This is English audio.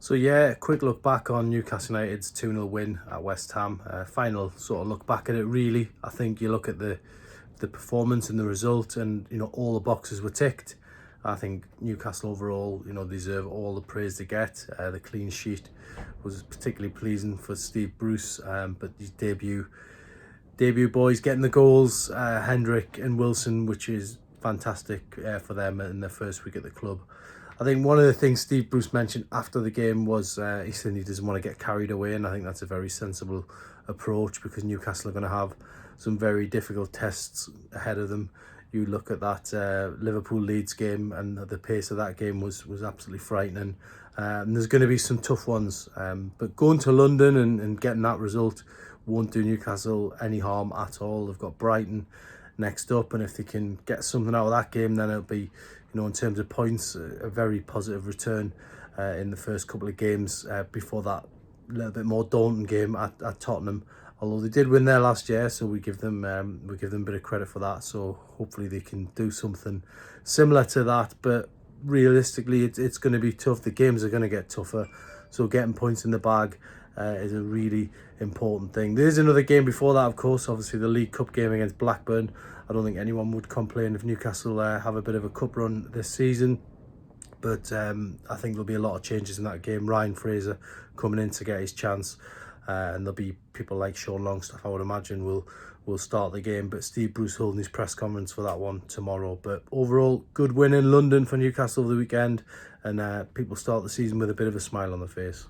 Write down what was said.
So yeah, quick look back on Newcastle United's 2-0 win at West Ham. Final sort of look back at it really. I think you look at the performance and the result, and all the boxes were ticked. I think Newcastle overall, deserve all the praise they get. The clean sheet was particularly pleasing for Steve Bruce, but his debut boys getting the goals, Hendrick and Wilson, which is fantastic for them in their first week at the club. I think one of the things Steve Bruce mentioned after the game was he said he doesn't want to get carried away, and I think that's a very sensible approach because Newcastle are going to have some very difficult tests ahead of them. You look at that Liverpool-Leeds game, and the pace of that game was absolutely frightening. And there's going to be some tough ones, but going to London and getting that result won't do Newcastle any harm at all. They've got Brighton next up, and if they can get something out of that game, then it'll be, in terms of points, a very positive return in the first couple of games before that little bit more daunting game at Tottenham. Although they did win there last year, so we give them a bit of credit for that. So hopefully they can do something similar to that. But realistically, it's going to be tough. The games are going to get tougher. So getting points in the bag is a really important thing. There's another game before that, of course, obviously the League Cup game against Blackburn. I don't think anyone would complain if Newcastle have a bit of a cup run this season. But I think there'll be a lot of changes in that game. Ryan Fraser coming in to get his chance. And there'll be people like Sean Longstaff, I would imagine, will start the game. But Steve Bruce holding his press conference for that one tomorrow. But overall, good win in London for Newcastle over the weekend. And people start the season with a bit of a smile on their face.